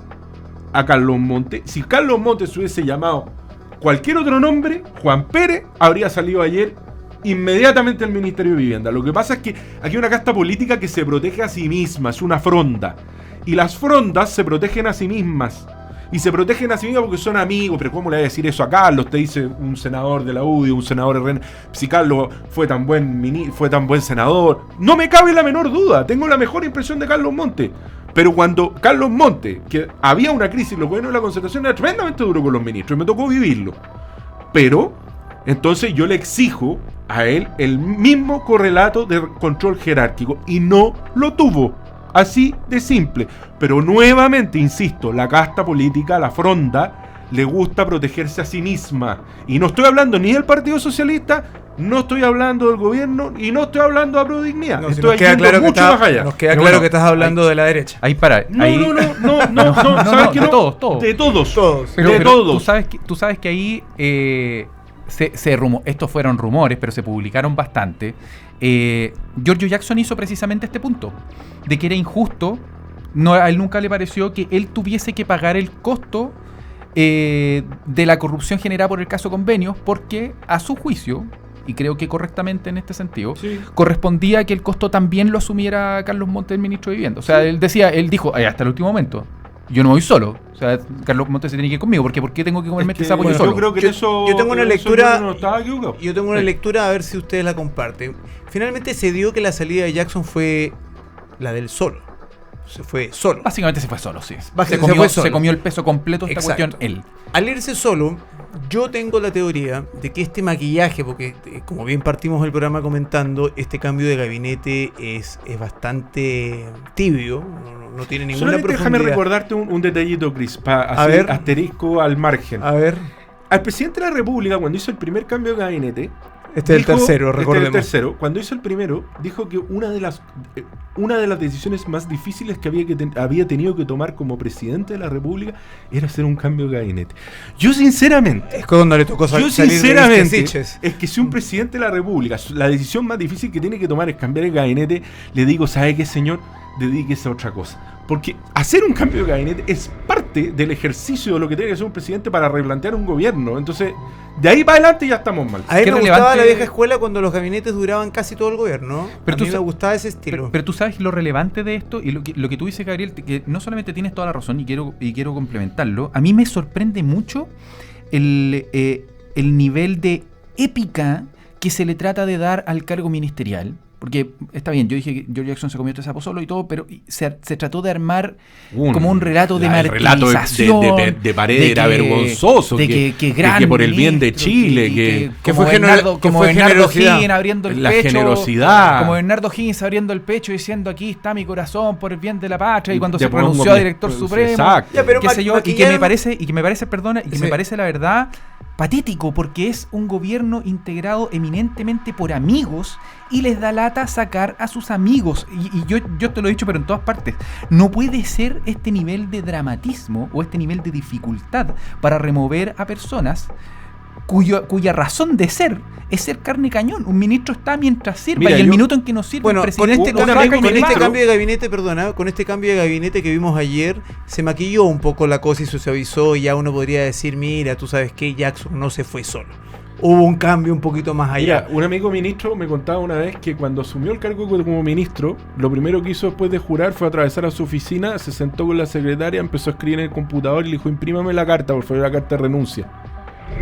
a Carlos Montes, si Carlos Montes hubiese llamado cualquier otro nombre, Juan Pérez habría salido ayer inmediatamente al Ministerio de Vivienda. Lo que pasa es que aquí hay una casta política que se protege a sí misma, es una fronda. Y las frondas se protegen a sí mismas. Y se protegen a sí mismas porque son amigos. Pero ¿cómo le voy a decir eso a Carlos? Te dice un senador de la UDI, un senador de RN. Si Carlos fue tan buen senador. No me cabe la menor duda. Tengo la mejor impresión de Carlos Montes. Pero cuando Carlos Montes, que había una crisis, los gobiernos de la Concertación era tremendamente duro con los ministros. Y me tocó vivirlo. Pero entonces yo le exijo a él el mismo correlato de control jerárquico, y no lo tuvo. Así de simple. Pero nuevamente, insisto, la casta política, la fronda, le gusta protegerse a sí misma. Y no estoy hablando ni del Partido Socialista, no estoy hablando del gobierno, y no estoy hablando de Prodignidad. Estoy yendo mucho más allá. Nos queda claro que estás hablando de la derecha. Ahí para. No, ¿sabes qué? Todos. De todos. Pero tú sabes que ahí estos fueron rumores, pero se publicaron bastante. Giorgio Jackson hizo precisamente este punto, de que era injusto. A él nunca le pareció que él tuviese que pagar el costo de la corrupción generada por el caso Convenios, porque a su juicio, y creo que correctamente en este sentido, sí, correspondía que el costo también lo asumiera Carlos Montes, el ministro de Vivienda. O sea, sí, él dijo hasta el último momento, yo no voy solo. O sea, Carlos Montes se tiene que ir conmigo. ¿Por qué tengo que comerme este sapo yo solo? Yo creo que yo tengo una lectura. Yo tengo una lectura, a ver si ustedes la comparten. Finalmente se dio que la salida de Jackson fue la del solo. Se fue solo. Básicamente se fue solo, sí. Se comió el peso completo de esta cuestión él. Al irse solo, yo tengo la teoría de que este maquillaje, porque como bien partimos el programa comentando, este cambio de gabinete es bastante tibio, no tiene ninguna profundidad. Déjame recordarte un detallito, Chris, asterisco al margen. A ver. Al presidente de la República, cuando hizo el primer cambio de gabinete, Este es el tercero, recordemos. Cuando hizo el primero, dijo que una de las decisiones más difíciles que había tenido que tomar como presidente de la República era hacer un cambio de gabinete. Yo sinceramente, es cuando le tocó salir es que si un presidente de la República, la decisión más difícil que tiene que tomar es cambiar el gabinete, le digo, ¿sabe qué, señor? Dedíquese a otra cosa. Porque hacer un cambio de gabinete es parte del ejercicio de lo que tiene que hacer un presidente para replantear un gobierno. Entonces, de ahí para adelante ya estamos mal. A mí me gustaba la vieja escuela cuando los gabinetes duraban casi todo el gobierno. Pero a mí me gustaba ese estilo. Pero tú sabes lo relevante de esto, y lo que tú dices, Gabriel, que no solamente tienes toda la razón, y quiero complementarlo. A mí me sorprende mucho el nivel de épica que se le trata de dar al cargo ministerial. porque está bien, yo dije que George Jackson se comió este sapo solo y todo, pero se trató de armar como un relato de martirización. El relato de Paredes era vergonzoso, que por el bien de Chile, que fue Bernardo Higgins abriendo el la pecho, generosidad. como Bernardo Higgins abriendo el pecho diciendo aquí está mi corazón por el bien de la patria, y cuando se Después pronunció a director supremo, exacto. Ya, pero qué sé yo, y que me parece, Sí. me parece la verdad patético, porque es un gobierno integrado eminentemente por amigos y les da lata sacar a sus amigos. Y yo te lo he dicho, pero en todas partes. No puede ser este nivel de dramatismo o este nivel de dificultad para remover a personas cuya razón de ser es ser carne y cañón. Un ministro está mientras sirva. Mira, y el minuto en que no sirve, Bueno, el con presidente este, lo saca y con le este va. cambio de gabinete, con este cambio de gabinete que vimos ayer, se maquilló un poco la cosa y se suavizó, y ya uno podría decir, mira, tú sabes que Jackson no se fue solo. Hubo un cambio un poquito más allá. Mira, un amigo ministro me contaba una vez que cuando asumió el cargo como ministro, lo primero que hizo después de jurar fue atravesar a su oficina, se sentó con la secretaria, empezó a escribir en el computador y le dijo, imprímame la carta, por favor, la carta de renuncia.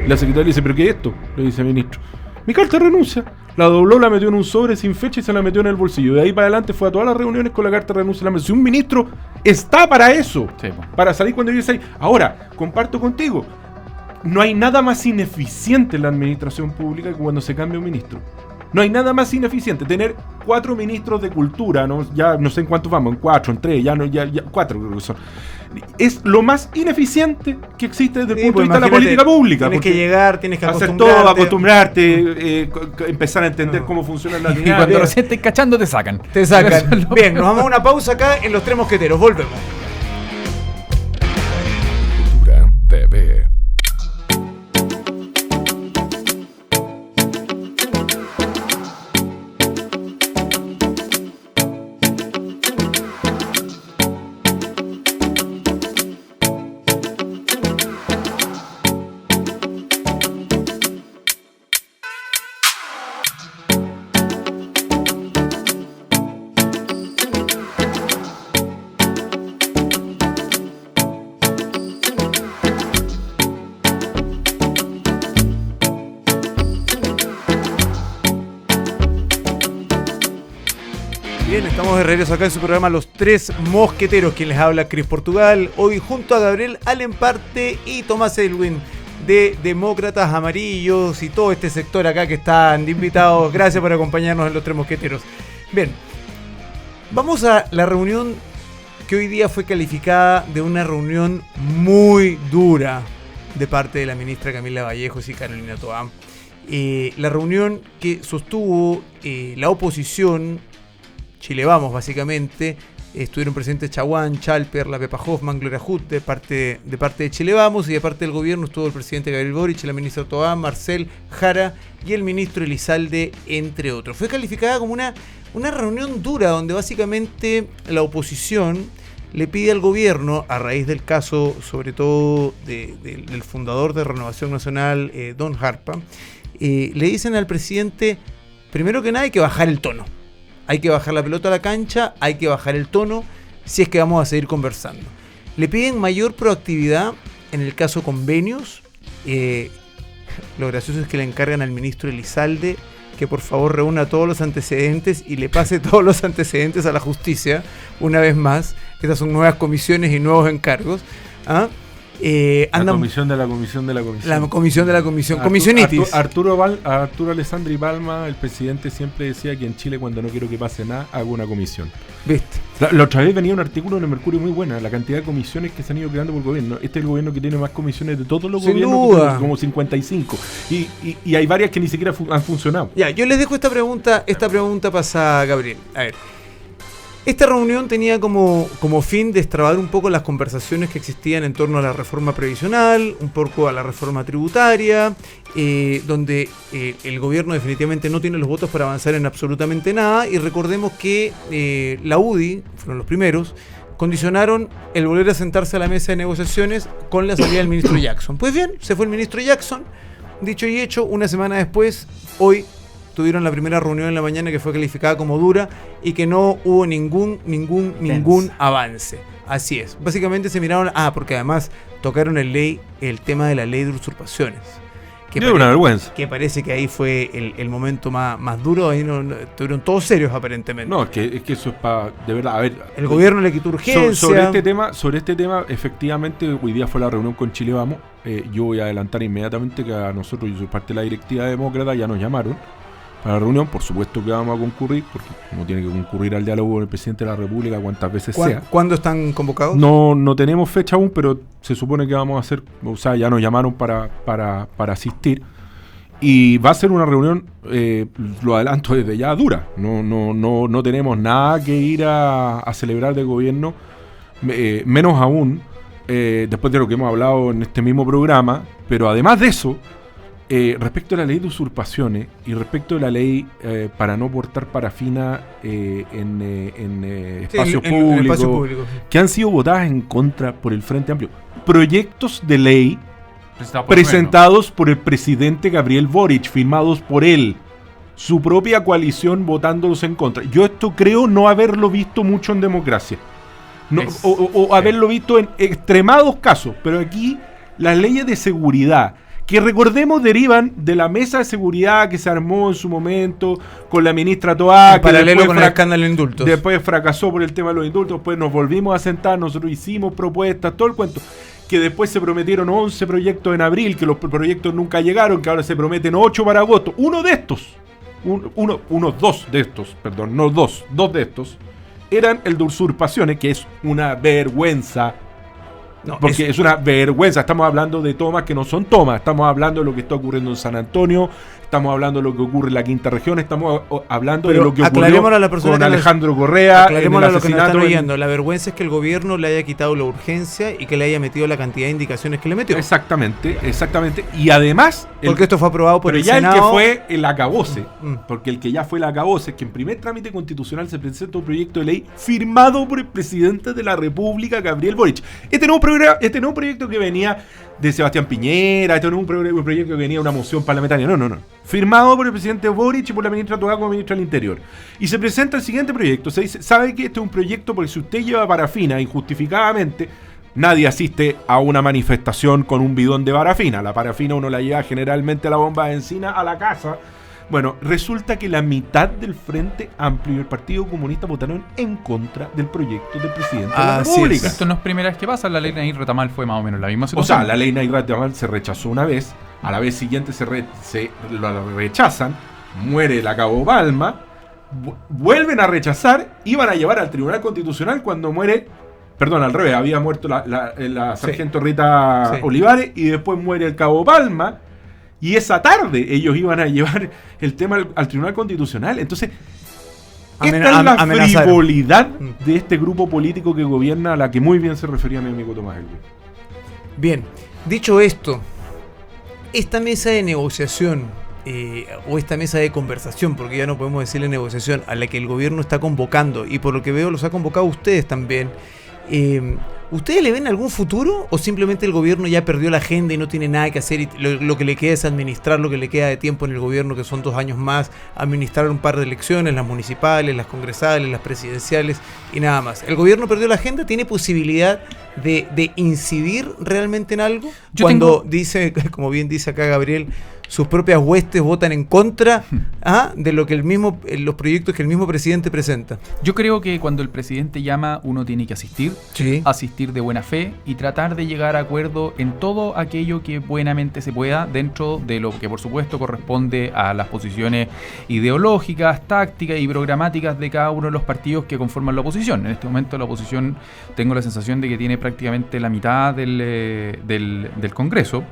La secretaria le dice, ¿pero qué es esto? Le dice el ministro. Mi carta de renuncia. La dobló, la metió en un sobre sin fecha y se la metió en el bolsillo. De ahí para adelante fue a todas las reuniones con la carta de renuncia. Si un ministro está para eso, Sí, po. para salir cuando quiere salir. Ahora, comparto contigo, no hay nada más ineficiente en la administración pública que cuando se cambia un ministro. No hay nada más ineficiente. Tener 4 ministros de cultura, ¿no? Ya no sé en cuántos vamos, en 4, en 3, ya 4 creo que son. Es lo más ineficiente que existe desde el punto de vista de la política pública. Tienes que llegar, tienes que hacer acostumbrarte. todo, acostumbrarte, empezar a entender cómo funciona la Y dinámica. cuando recién estés cachando te sacan. Te sacan. Bien, nos vamos a una pausa acá en Los Tres Mosqueteros. Volvemos. Cultura TV. Bien, estamos de regreso acá en su programa Los Tres Mosqueteros. Quien les habla, Cris Portugal. Hoy junto a Gabriel Alemparte y Tomás Elwin de Demócratas Amarillos y todo este sector acá que están de invitados. Gracias por acompañarnos en Los Tres Mosqueteros. Bien, vamos a la reunión que hoy día fue calificada de una reunión muy dura de parte de la ministra Camila Vallejos y Carolina Toá. La reunión que sostuvo la oposición, Chile Vamos básicamente, estuvieron presentes Chaguán, Chalper, la Pepa Hoffman, Gloria Hood de parte de Chile Vamos, y de parte del gobierno estuvo el presidente Gabriel Boric, la ministra Toá, Marcel Jara y el ministro Elizalde, entre otros. Fue calificada como una reunión dura donde básicamente la oposición le pide al gobierno, a raíz del caso sobre todo del fundador de Renovación Nacional, Don Harpa, le dicen al presidente, primero que nada hay que bajar el tono. Hay que bajar la pelota a la cancha, hay que bajar el tono si es que vamos a seguir conversando. Le piden mayor proactividad en el caso convenios. Lo gracioso es que le encargan al ministro Elizalde que por favor reúna todos los antecedentes y le pase todos los antecedentes a la justicia una vez más. Estas son nuevas comisiones y nuevos encargos. ¿Ah? La comisión de la comisión. La comisión de la comisión. Comisionitis. Arturo Alessandri Palma, el presidente, siempre decía que en Chile, cuando no quiero que pase nada, hago una comisión. ¿Viste? La otra vez venía un artículo en el Mercurio muy buena, la cantidad de comisiones que se han ido creando por el gobierno. Este es el gobierno que tiene más comisiones de todos los Sin gobiernos, duda. como 55. Y hay varias que ni siquiera han funcionado. Ya, yo les dejo esta pregunta pasada, Gabriel. A ver. Esta reunión tenía como fin destrabar un poco las conversaciones que existían en torno a la reforma previsional, un poco a la reforma tributaria, donde el gobierno definitivamente no tiene los votos para avanzar en absolutamente nada. Y recordemos que la UDI, fueron los primeros, condicionaron el volver a sentarse a la mesa de negociaciones con la salida del ministro Jackson. Pues bien, se fue el ministro Jackson. Dicho y hecho, una semana después, hoy tuvieron la primera reunión en la mañana que fue calificada como dura y que no hubo ningún avance. Así es. Básicamente se miraron, porque además tocaron el tema de la ley de usurpaciones. Es una vergüenza. Que parece que ahí fue el momento más duro. Ahí estuvieron todos serios aparentemente. No, es que eso es para, de verdad, a ver. El gobierno le quitó urgencia. Sobre este tema, efectivamente, hoy día fue la reunión con Chile Vamos. Yo voy a adelantar inmediatamente que a nosotros, yo soy parte de la directiva demócrata, ya nos llamaron para la reunión. Por supuesto que vamos a concurrir, porque uno tiene que concurrir al diálogo con el presidente de la República cuantas veces sea. ¿Cuándo están convocados? No tenemos fecha aún, pero se supone que vamos a hacer, o sea, ya nos llamaron para asistir. Y va a ser una reunión, lo adelanto desde ya, dura. No tenemos nada que ir a celebrar del gobierno, menos aún después de lo que hemos hablado en este mismo programa. Pero además de eso, respecto a la ley de usurpaciones y respecto a la ley para no portar parafina en espacios públicos, que han sido votadas en contra por el Frente Amplio, proyectos de ley presentados por el presidente Gabriel Boric, firmados por él, su propia coalición votándolos en contra. Yo esto creo no haberlo visto mucho en democracia, haberlo visto en extremados casos, pero aquí las leyes de seguridad, que recordemos derivan de la mesa de seguridad que se armó en su momento con la ministra Toá, en paralelo con el escándalo de indultos. Después fracasó por el tema de los indultos, después nos volvimos a sentar, nosotros hicimos propuestas, todo el cuento. Que después se prometieron 11 proyectos en abril, que los proyectos nunca llegaron, que ahora se prometen 8 para agosto. Dos de estos, eran el de usurpaciones, que es una vergüenza. Porque es una vergüenza. Estamos hablando de tomas que no son tomas. Estamos hablando de lo que está ocurriendo en San Antonio. Estamos hablando de lo que ocurre en la quinta región. Estamos hablando de lo que ocurrió con Alejandro Correa. Aclarémosle a los que nos están oyendo. La vergüenza es que el gobierno le haya quitado la urgencia y que le haya metido la cantidad de indicaciones que le metió. Exactamente. Y además, porque esto fue aprobado por el Senado. Pero ya el que fue el acabose, porque el que ya fue el acabose, es que en primer trámite constitucional se presenta un proyecto de ley firmado por el presidente de la República, Gabriel Boric. Este nuevo proyecto que venía de Sebastián Piñera, este no es un proyecto que venía de una moción parlamentaria, no. Firmado por el presidente Boric y por la ministra Toá como ministra del Interior. Y se presenta el siguiente proyecto. Se dice, ¿sabe que este es un proyecto porque si usted lleva parafina injustificadamente, nadie asiste a una manifestación con un bidón de parafina? La parafina uno la lleva generalmente a la bomba de encina a la casa. Bueno, resulta que la mitad del Frente Amplio y el Partido Comunista votaron en contra del proyecto del presidente de la República. Esto no es primera vez que pasa. La ley Nair Retamal fue más o menos la misma situación. O sea, la ley Nair Retamal se rechazó una vez, a la vez siguiente se lo rechazan, muere la Cabo Palma, vuelven a rechazar, iban a llevar al Tribunal Constitucional cuando muere, perdón, al revés, había muerto la sargento Rita Olivares y después muere el Cabo Palma. Y esa tarde ellos iban a llevar el tema al Tribunal Constitucional. Entonces, esta es la frivolidad de este grupo político que gobierna, a la que muy bien se refería mi amigo Tomás Elvio. Bien, dicho esto, esta mesa de negociación o esta mesa de conversación, porque ya no podemos decirle negociación, a la que el gobierno está convocando, y por lo que veo los ha convocado ustedes también, ¿ustedes le ven algún futuro o simplemente el gobierno ya perdió la agenda y no tiene nada que hacer y lo que le queda es administrar lo que le queda de tiempo en el gobierno, que son 2 años más, administrar un par de elecciones, las municipales, las congresales, las presidenciales y nada más? ¿El gobierno perdió la agenda? ¿Tiene posibilidad de incidir realmente en algo? Dice, como bien dice acá Gabriel, sus propias huestes votan en contra de lo que los proyectos que el mismo presidente presenta. Yo creo que cuando el presidente llama, uno tiene que asistir, asistir de buena fe y tratar de llegar a acuerdo en todo aquello que buenamente se pueda, dentro de lo que por supuesto corresponde a las posiciones ideológicas, tácticas y programáticas de cada uno de los partidos que conforman la oposición. En este momento la oposición, tengo la sensación de que tiene prácticamente la mitad del Congreso.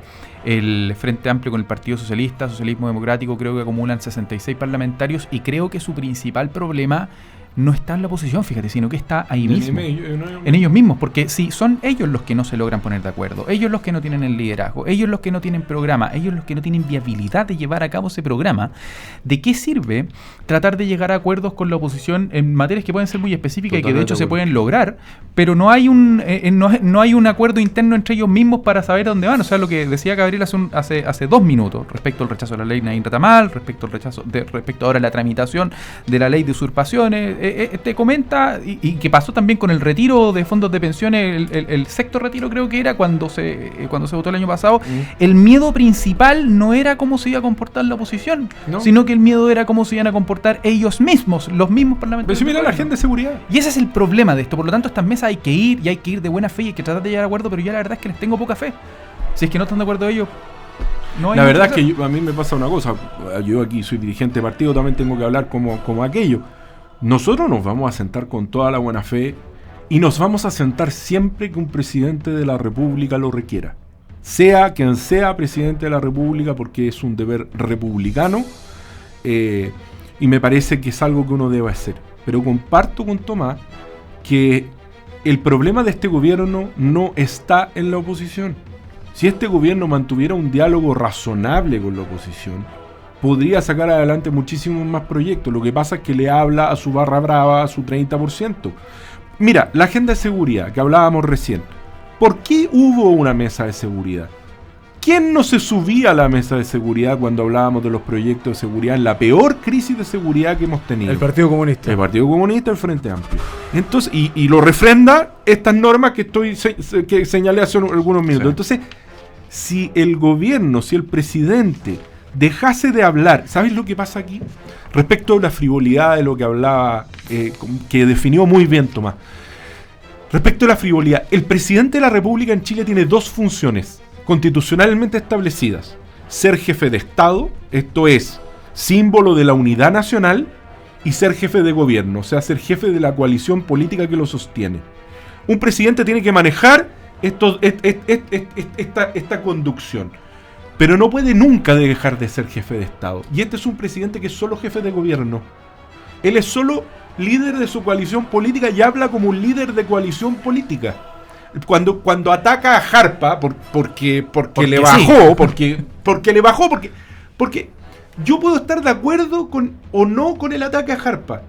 El Frente Amplio con el Partido Socialista, Socialismo Democrático, creo que acumulan 66 parlamentarios, y creo que su principal problema no está en la oposición, fíjate, sino que está ahí mismo, en ellos mismos, porque si son ellos los que no se logran poner de acuerdo, ellos los que no tienen el liderazgo, ellos los que no tienen programa, ellos los que no tienen viabilidad de llevar a cabo ese programa, ¿de qué sirve tratar de llegar a acuerdos con la oposición en materias que pueden ser muy específicas y que de hecho se pueden lograr, pero no hay no hay un acuerdo interno entre ellos mismos para saber dónde van? O sea, lo que decía Gabriel hace 2 minutos respecto al rechazo de la ley Nair Retamal, respecto ahora a la tramitación de la ley de usurpaciones, te comenta, y que pasó también con el retiro de fondos de pensiones, el sexto retiro creo que era cuando se votó el año pasado, el miedo principal no era cómo se iba a comportar la oposición, sino que el miedo era cómo se iban a comportar ellos mismos, los mismos parlamentarios. Pero si mira la agenda de seguridad. Y ese es el problema de esto, por lo tanto estas mesas hay que ir, y hay que ir de buena fe, y hay que tratar de llegar a acuerdo, pero yo la verdad es que les tengo poca fe. Si es que no están de acuerdo ellos, no hay. La verdad es que a mí me pasa una cosa, yo aquí soy dirigente de partido, también tengo que hablar como aquello. Nosotros nos vamos a sentar con toda la buena fe y nos vamos a sentar siempre que un presidente de la República lo requiera. Sea quien sea presidente de la República, porque es un deber republicano y me parece que es algo que uno debe hacer. Pero comparto con Tomás que el problema de este gobierno no está en la oposición. Si este gobierno mantuviera un diálogo razonable con la oposición, podría sacar adelante muchísimos más proyectos. Lo que pasa es que le habla a su barra brava, a su 30%. Mira, la agenda de seguridad que hablábamos recién. ¿Por qué hubo una mesa de seguridad? ¿Quién no se subía a la mesa de seguridad cuando hablábamos de los proyectos de seguridad en la peor crisis de seguridad que hemos tenido? El Partido Comunista. El Partido Comunista, el Frente Amplio. Entonces, y lo refrenda estas normas que señalé hace algunos minutos. Sí. Entonces, si el gobierno, si el presidente dejase de hablar, ¿sabes lo que pasa aquí? Respecto a la frivolidad de lo que hablaba, que definió muy bien Tomás. Respecto a la frivolidad, el presidente de la República en Chile tiene dos funciones constitucionalmente establecidas: ser jefe de Estado, esto es, símbolo de la unidad nacional, y ser jefe de gobierno, o sea, ser jefe de la coalición política que lo sostiene. Un presidente tiene que manejar esta conducción, pero no puede nunca dejar de ser jefe de Estado. Y este es un presidente que es solo jefe de gobierno. Él es solo líder de su coalición política y habla como un líder de coalición política. Cuando ataca a Jarpa porque le bajó, sí. porque le bajó, porque yo puedo estar de acuerdo o no con el ataque a Jarpa,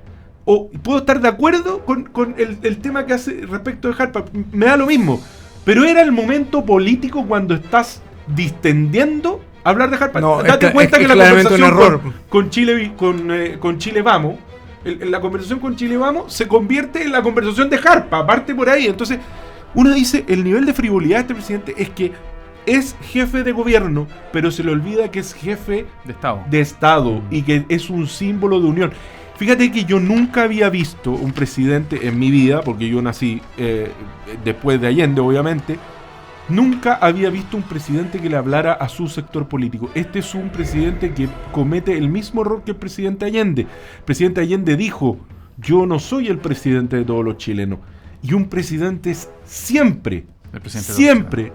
o puedo estar de acuerdo con el tema que hace respecto de Jarpa, me da lo mismo, pero era el momento político cuando estás distendiendo hablar de Jarpa. No, date cuenta que la conversación con Chile Vamos, la conversación con Chile Vamos se convierte en la conversación de Jarpa, parte por ahí. Entonces uno dice, el nivel de frivolidad de este presidente es que es jefe de gobierno, pero se le olvida que es jefe de Estado y que es un símbolo de unión. Fíjate que yo nunca había visto un presidente en mi vida, porque yo nací después de Allende, obviamente. Nunca había visto un presidente que le hablara a su sector político. Este es un presidente que comete el mismo error que el presidente Allende. El presidente Allende dijo, yo no soy el presidente de todos los chilenos. Y un presidente es siempre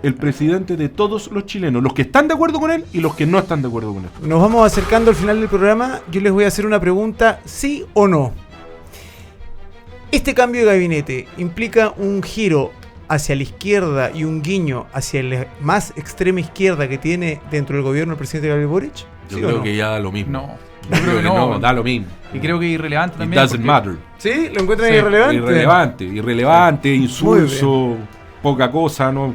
el presidente de todos los chilenos. Los que están de acuerdo con él y los que no están de acuerdo con él. Nos vamos acercando al final del programa. Yo les voy a hacer una pregunta, ¿sí o no? ¿Este cambio de gabinete implica un giro hacia la izquierda y un guiño hacia la más extrema izquierda que tiene dentro del gobierno el presidente Gabriel Boric? Yo creo que ya da lo mismo. No. Yo creo que no, da lo mismo. Y creo que es irrelevante también. It doesn't matter. ¿Sí? ¿Lo encuentran irrelevante? Irrelevante, insulso, poca cosa. No.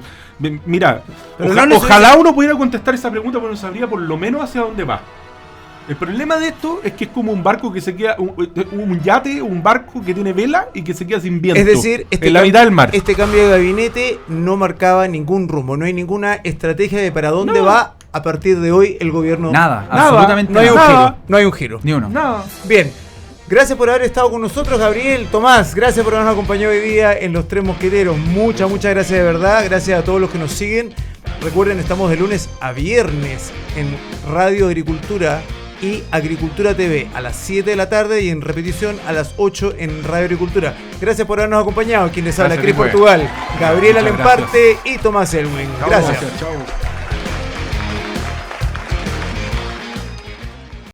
Mira, ojalá uno pudiera contestar esa pregunta, porque no sabría por lo menos hacia dónde va. El problema de esto es que es como un barco que se queda, un yate, un barco que tiene vela y que se queda sin viento. Es decir, en la mitad del mar. Este cambio de gabinete no marcaba ningún rumbo, no hay ninguna estrategia de para dónde va a partir de hoy el gobierno. Nada, absolutamente no hay un giro. No hay un giro. Ni uno. Nada. Bien. Gracias por haber estado con nosotros, Gabriel, Tomás. Gracias por habernos acompañado hoy día en Los Tres Mosqueteros. Muchas gracias de verdad. Gracias a todos los que nos siguen. Recuerden, estamos de lunes a viernes en Radio Agricultura y Agricultura TV a las 7 de la tarde y en repetición a las 8 en Radio Agricultura. Gracias por habernos acompañado. Quien les habla, Cris Portugal, Gabriel Alemparte y Tomás Elwin. Gracias. Chao.